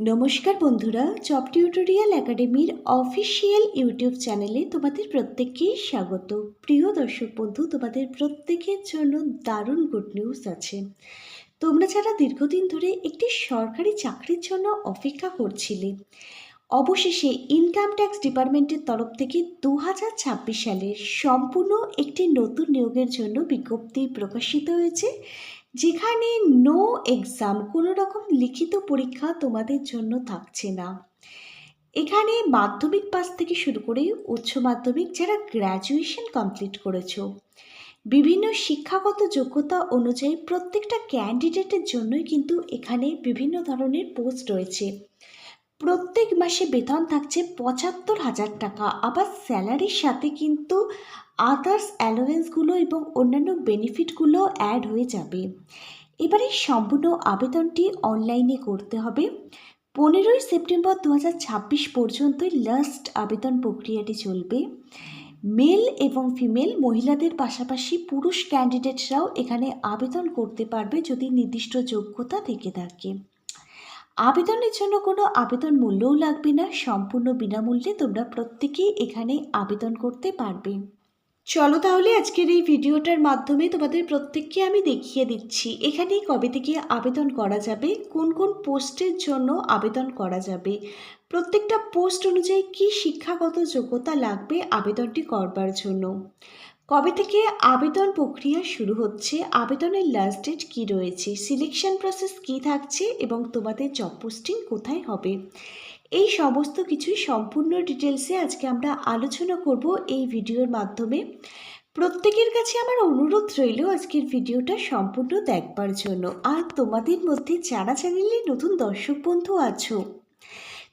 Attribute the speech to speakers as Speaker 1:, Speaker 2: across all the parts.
Speaker 1: নমস্কার বন্ধুরা, job tutorial একাডেমির অফিসিয়াল ইউটিউব চ্যানেলে তোমাদের প্রত্যেককেই স্বাগত। প্রিয় দর্শক বন্ধু, তোমাদের প্রত্যেকের জন্য দারুণ গুড নিউজ আছে। তোমরা যারা দীর্ঘদিন ধরে একটি সরকারি চাকরির জন্য অপেক্ষা করছিলে, অবশেষে ইনকাম ট্যাক্স ডিপার্টমেন্টের তরফ থেকে 2026 সালের সম্পূর্ণ একটি নতুন নিয়োগের জন্য বিজ্ঞপ্তি প্রকাশিত হয়েছে, যেখানে নো এক্সাম, কোনো রকম লিখিত পরীক্ষা তোমাদের জন্য থাকছে না। এখানে মাধ্যমিক পাস থেকে শুরু করে উচ্চ মাধ্যমিক, যারা গ্র্যাজুয়েশন কমপ্লিট করেছো, বিভিন্ন শিক্ষাগত যোগ্যতা অনুযায়ী প্রত্যেকটা ক্যান্ডিডেটের জন্যই কিন্তু এখানে বিভিন্ন ধরনের পোস্ট রয়েছে। প্রত্যেক মাসে বেতন থাকছে 75,000 টাকা। আবার স্যালারির সাথে কিন্তু আদার্স অ্যালোয়েন্সগুলো এবং অন্যান্য বেনিফিটগুলো অ্যাড হয়ে যাবে। এবারে সম্পূর্ণ আবেদনটি অনলাইনে করতে হবে। 15ই সেপ্টেম্বর 2026 পর্যন্তই লাস্ট আবেদন প্রক্রিয়াটি চলবে। মেল এবং ফিমেল, মহিলাদের পাশাপাশি পুরুষ ক্যান্ডিডেটরাও এখানে আবেদন করতে পারবে যদি নির্দিষ্ট যোগ্যতা থেকে থাকে। আবেদনের জন্য কোনো আবেদন মূল্যও লাগবে না, সম্পূর্ণ বিনামূল্যে তোমরা প্রত্যেকেই এখানে আবেদন করতে পারবে। চলো তাহলে আজকের এই ভিডিওটার মাধ্যমে তোমাদের প্রত্যেককে আমি দেখিয়ে দিচ্ছি এখানে কবে থেকে আবেদন করা যাবে, কোন কোন পোস্টের জন্য আবেদন করা যাবে, প্রত্যেকটা পোস্ট অনুযায়ী কী শিক্ষাগত যোগ্যতা লাগবে আবেদনটি করবার জন্য, কবে থেকে আবেদন প্রক্রিয়া শুরু হচ্ছে, আবেদনের লাস্ট ডেট কী রয়েছে, সিলেকশন প্রসেস কী থাকছে এবং তোমাদের জব পোস্টিং কোথায় হবে, এই সমস্ত কিছুই সম্পূর্ণ ডিটেলসে আজকে আমরা আলোচনা করব এই ভিডিওর মাধ্যমে। প্রত্যেকের কাছে আমার অনুরোধ রইল আজকের ভিডিওটা সম্পূর্ণ দেখবার জন্য। আর তোমাদের মধ্যে যারা চ্যানেলে নতুন দর্শক বন্ধু আছো,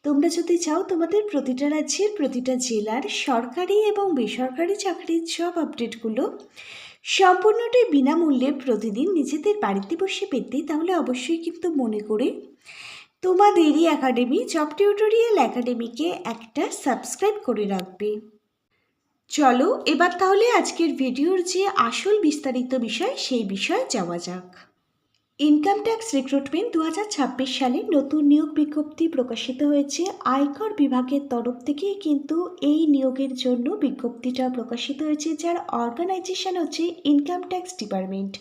Speaker 1: তোমরা যদি চাও তোমাদের প্রতিটা রাজ্যের প্রতিটা জেলার সরকারি এবং বেসরকারি চাকরির সব আপডেটগুলো সম্পূর্ণটাই বিনামূল্যে প্রতিদিন নিজেদের বাড়িতে বসে পেতে, তাহলে অবশ্যই কিন্তু মনে করে তোমাদেরই একাডেমি জব টিউটোরিয়াল একাডেমিকে একটা সাবস্ক্রাইব করে রাখবে। চলো এবার তাহলে আজকের ভিডিওর যে আসল বিস্তারিত বিষয় সেই বিষয়ে যাওয়া যাক। ইনকাম ট্যাক্স রিক্রুটমেন্ট 2026 সালে নতুন নিয়োগ বিজ্ঞপ্তি প্রকাশিত হয়েছে। আয়কর বিভাগের তরফ থেকে কিন্তু এই নিয়োগের জন্য বিজ্ঞপ্তিটা প্রকাশিত হয়েছে, যার অর্গানাইজেশন হচ্ছে ইনকাম ট্যাক্স ডিপার্টমেন্ট।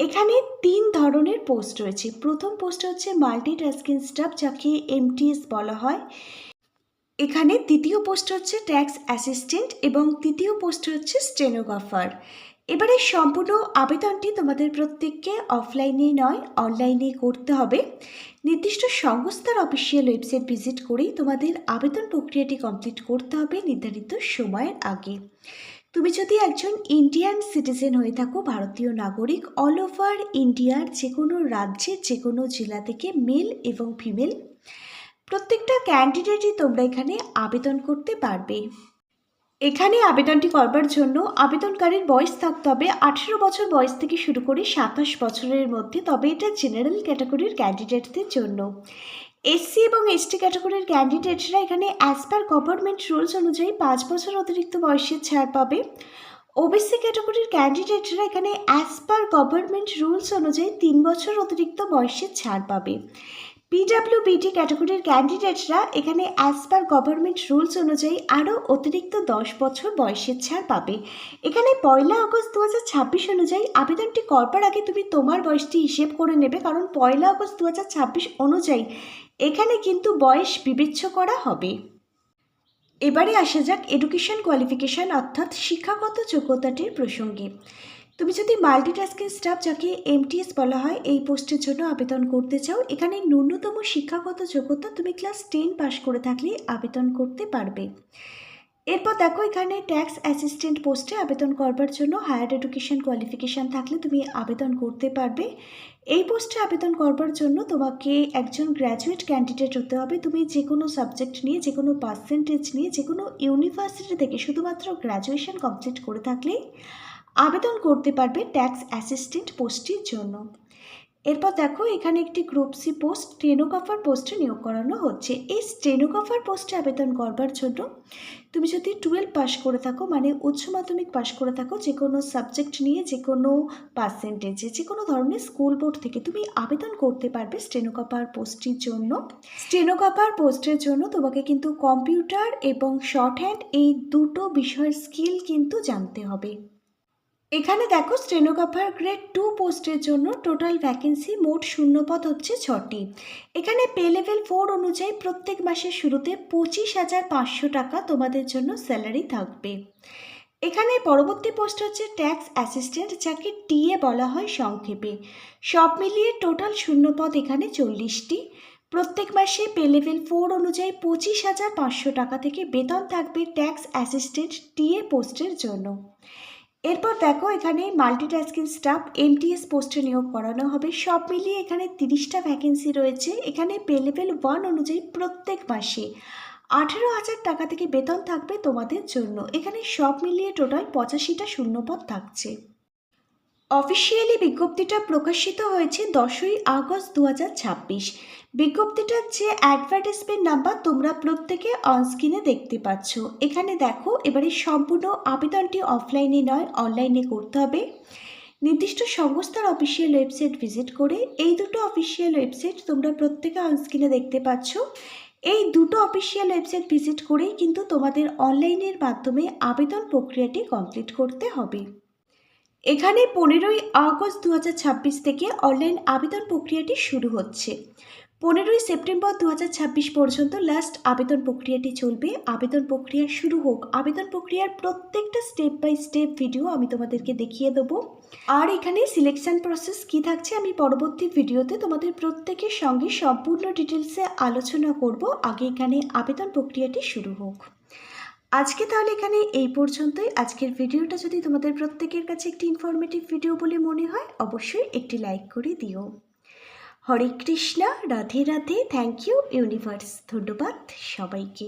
Speaker 1: এখানে 3 ধরনের পোস্ট রয়েছে। প্রথম পোস্ট হচ্ছে মাল্টিটাস্কিং স্টাফ, যাকে এমটিএস বলা হয়। এখানে দ্বিতীয় পোস্ট হচ্ছে ট্যাক্স অ্যাসিস্ট্যান্ট এবং তৃতীয় পোস্ট হচ্ছে স্টেনোগ্রাফার। এবারে সম্পূর্ণ আবেদনটি তোমাদের প্রত্যেককে অফলাইনে নয় অনলাইনে করতে হবে। নির্দিষ্ট সংস্থার অফিসিয়াল ওয়েবসাইট ভিজিট করেই তোমাদের আবেদন প্রক্রিয়াটি কমপ্লিট করতে হবে নির্ধারিত সময়ের আগে। তুমি যদি একজন ইন্ডিয়ান সিটিজেন হয়ে থাকো, ভারতীয় নাগরিক, অল ওভার ইন্ডিয়ার যে কোনো রাজ্যের যে কোনো জেলা থেকে মেল এবং ফিমেল প্রত্যেকটা ক্যান্ডিডেটই তোমরা এখানে আবেদন করতে পারবে। এখানে আবেদনটি করবার জন্য আবেদনকারীর বয়স থাকতে হবে 18 বছর বয়স থেকে শুরু করে 27 বছরের মধ্যে, তবে এটা জেনারেল ক্যাটাগরির ক্যান্ডিডেটদের জন্য। এসসি এবং এসটি ক্যাটাগরির ক্যান্ডিডেটরা এখানে অ্যাজ পার গভর্নমেন্ট রুলস অনুযায়ী 5 বছর অতিরিক্ত বয়সের ছাড় পাবে। ওবিসি ক্যাটাগরির ক্যান্ডিডেটরা এখানে অ্যাজ পার গভর্নমেন্ট রুলস অনুযায়ী 3 বছর অতিরিক্ত বয়সের ছাড় পাবে। পিডাব্লিউবিডি ক্যাটাগরির ক্যান্ডিডেটরা এখানে অ্যাজ পার গভর্নমেন্ট রুলস অনুযায়ী আরও অতিরিক্ত 10 বছর বয়সের ছাড় পাবে। এখানে 1 আগস্ট 2026 অনুযায়ী আবেদনটি করবার আগে তুমি তোমার বয়সটি হিসেব করে নেবে, কারণ 1 আগস্ট 2026 অনুযায়ী এখানে কিন্তু বয়স বিবেচ্য করা হবে। এবারে আসা যাক এডুকেশন কোয়ালিফিকেশান অর্থাৎ শিক্ষাগত যোগ্যতাটির প্রসঙ্গে। তুমি যদি মাল্টিটাস্কিং স্টাফ, যাকে এমটিএস বলা হয়, এই পোস্টের জন্য আবেদন করতে চাও, এখানে ন্যূনতম শিক্ষাগত যোগ্যতা তুমি ক্লাস 10 পাস করে থাকলে আবেদন করতে পারবে। এরপর দেখো এখানে ট্যাক্স অ্যাসিস্ট্যান্ট পোস্টে আবেদন করবার জন্য হায়ার এডুকেশন কোয়ালিফিকেশান থাকলে তুমি আবেদন করতে পারবে। এই পোস্টে আবেদন করবার জন্য তোমাকে একজন গ্র্যাজুয়েট ক্যান্ডিডেট হতে হবে। তুমি যে কোনো সাবজেক্ট নিয়ে, যে কোনো পার্সেন্টেজ নিয়ে, যে কোনো ইউনিভার্সিটি থেকে শুধুমাত্র গ্র্যাজুয়েশন কমপ্লিট করে থাকলেই আবেদন করতে পারবে ট্যাক্স অ্যাসিস্ট্যান্ট পোস্টটির জন্য। এরপর দেখো এখানে একটি গ্রুপ সি পোস্ট স্টেনোগ্রাফার পোস্টে নিয়োগ করানো হচ্ছে। এই স্টেনোগ্রাফার পোস্টে আবেদন করবার জন্য তুমি যদি 12 পাস করে থাকো, মানে উচ্চ মাধ্যমিক পাস করে থাকো, যে কোনো সাবজেক্ট নিয়ে, যে কোনো পার্সেন্টেজে, যে কোনো ধরনের স্কুল বোর্ড থেকে তুমি আবেদন করতে পারবে স্টেনোগ্রাফার পোস্টটির জন্য। স্টেনোগ্রাফার পোস্টের জন্য তোমাকে কিন্তু কম্পিউটার এবং শর্ট হ্যান্ড এই দুটো বিষয়ের স্কিল কিন্তু জানতে হবে। এখানে দেখো স্টেনোগ্রাফার গ্রেড 2 পোস্টের জন্য টোটাল ভ্যাকেন্সি মোট শূন্যপদ হচ্ছে 6টি। এখানে পে লেভেল 4 অনুযায়ী প্রত্যেক মাসের শুরুতে 25,500 টাকা তোমাদের জন্য স্যালারি থাকবে। এখানে পরবর্তী পোস্ট হচ্ছে ট্যাক্স অ্যাসিস্ট্যান্ট, যাকে টিএ বলা হয় সংক্ষেপে। সব মিলিয়ে টোটাল শূন্যপদ এখানে 40টি। প্রত্যেক মাসে পে লেভেল 4 অনুযায়ী 25,500 টাকা থেকে বেতন থাকবে ট্যাক্স অ্যাসিস্ট্যান্ট টিএ পোস্টের জন্য। এরপর দেখো এখানে মাল্টিটাস্কিং স্টাফ এমটিএস পোস্টে নিয়োগ করানো হবে। সব মিলিয়ে এখানে 30টা ভ্যাকেন্সি রয়েছে। এখানে পে লেভেল 1 অনুযায়ী প্রত্যেক মাসে 18,000 টাকা থেকে বেতন থাকবে তোমাদের জন্য। এখানে সব মিলিয়ে টোটাল 85টা শূন্যপদ থাকছে। অফিসিয়ালি বিজ্ঞপ্তিটা প্রকাশিত হয়েছে 10ই আগস্ট 2026। বিজ্ঞপ্তিটার যে অ্যাডভার্টাইজমেন্ট নাম্বার তোমরা প্রত্যেকে অনস্ক্রিনে দেখতে পাচ্ছ। এখানে দেখো এবারে সম্পূর্ণ আবেদনটি অফলাইনে নয় অনলাইনে করতে হবে। নির্দিষ্ট সংস্থার অফিসিয়াল ওয়েবসাইট ভিজিট করে, এই দুটো অফিসিয়াল ওয়েবসাইট তোমরা প্রত্যেকে অনস্ক্রিনে দেখতে পাচ্ছ, এই দুটো অফিসিয়াল ওয়েবসাইট ভিজিট করেই কিন্তু তোমাদের অনলাইনের মাধ্যমে আবেদন প্রক্রিয়াটি কমপ্লিট করতে হবে। এখানে 15ই আগস্ট 2026 থেকে অনলাইন আবেদন প্রক্রিয়াটি শুরু হচ্ছে। 15ই সেপ্টেম্বর 2026 পর্যন্ত লাস্ট আবেদন প্রক্রিয়াটি চলবে। আবেদন প্রক্রিয়া শুরু হোক, আবেদন প্রক্রিয়ার প্রত্যেকটা স্টেপ বাই স্টেপ ভিডিও আমি তোমাদেরকে দেখিয়ে দেবো। আর এখানে সিলেকশন প্রসেস কি থাকছে আমি পরবর্তী ভিডিওতে তোমাদের প্রত্যেকের সঙ্গে সম্পূর্ণ ডিটেলসে আলোচনা করব। আগে এখানে আবেদন প্রক্রিয়াটি শুরু হোক। আজকে তাহলে এখানে এই পর্যন্তই। আজকের ভিডিওটা যদি তোমাদের প্রত্যেকের কাছে একটি ইনফরমেটিভ ভিডিও বলে মনে হয় অবশ্যই একটি লাইক করে দিও। Hare Krishna, Radhe Radhe, thank you universe. ধন্যবাদ সবাইকে।